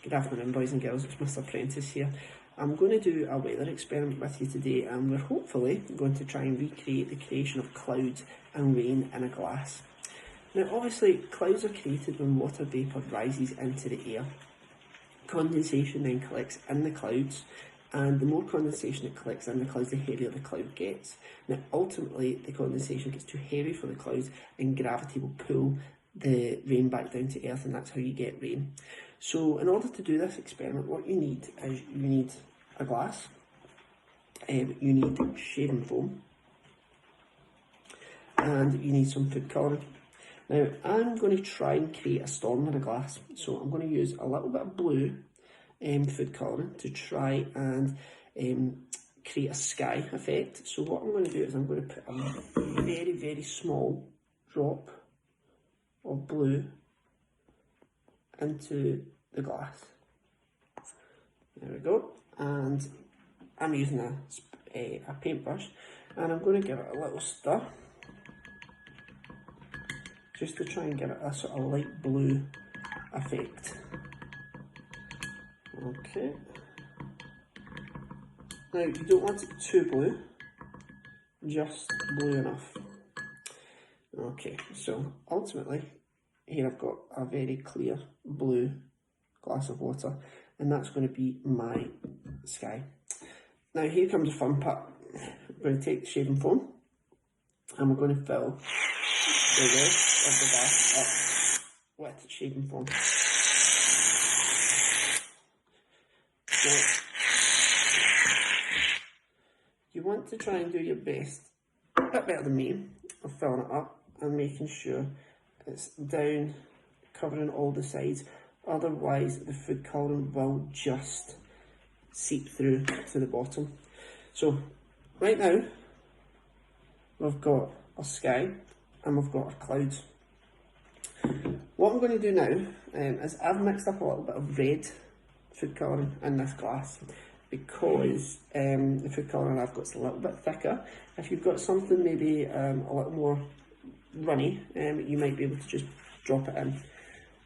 Good afternoon, boys and girls, it's Mr. Prentice here. I'm going to do a weather experiment with you today, and we're hopefully going to try and recreate the creation of clouds and rain in a glass. Now obviously clouds are created when water vapour rises into the air. Condensation then collects in the clouds, and the more condensation it collects in the clouds, the heavier the cloud gets. Now ultimately the condensation gets too heavy for the clouds and gravity will pull the rain back down to earth, and that's how you get rain. So in order to do this experiment, what you need is you need a glass, you need shaving foam, and you need some food colouring. Now I'm going to try and create a storm in a glass, so I'm going to use a little bit of blue food colouring to try and create a sky effect. So what I'm going to do is I'm going to put a very, very small drop of blue into the glass. There we go. And I'm using a paintbrush, and I'm going to give it a little stir just to try and give it a sort of light blue effect. Okay. Now you don't want it too blue, just blue enough. Okay, so ultimately here I've got a very clear blue glass of water, and that's going to be my sky. Now here comes the fun part. We're going to take the shaving foam and we're going to fill the rest of the glass up with shaving foam. Now, you want to try and do your best, a bit better than me, of filling it up and making sure it's down, covering all the sides. Otherwise the food colouring will just seep through to the bottom. So right now we've got our sky and we've got our clouds. What I'm going to do now is I've mixed up a little bit of red food colouring in this glass, because the food colouring I've got is a little bit thicker. If you've got something maybe a little more runny, you might be able to just drop it in.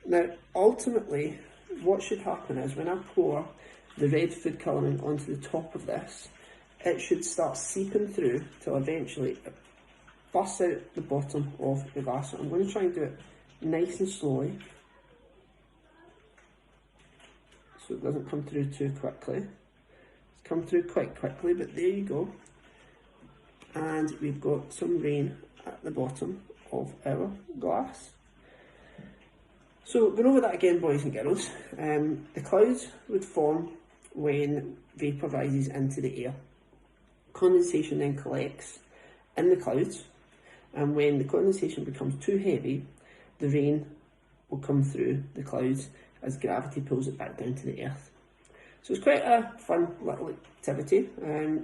Now ultimately what should happen is when I pour the red food colouring onto the top of this, it should start seeping through till eventually it busts out the bottom of the glass. So I'm going to try and do it nice and slowly so it doesn't come through too quickly. It's come through quite quickly, but there you go. And we've got some rain at the bottom of our glass. So going over that again, boys and girls, the clouds would form when vapour rises into the air. Condensation then collects in the clouds, and when the condensation becomes too heavy, the rain will come through the clouds as gravity pulls it back down to the earth. So it's quite a fun little activity.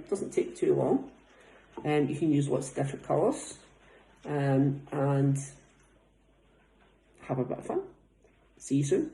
Doesn't take too long. You can use lots of different colours and have a bit of fun. See you soon.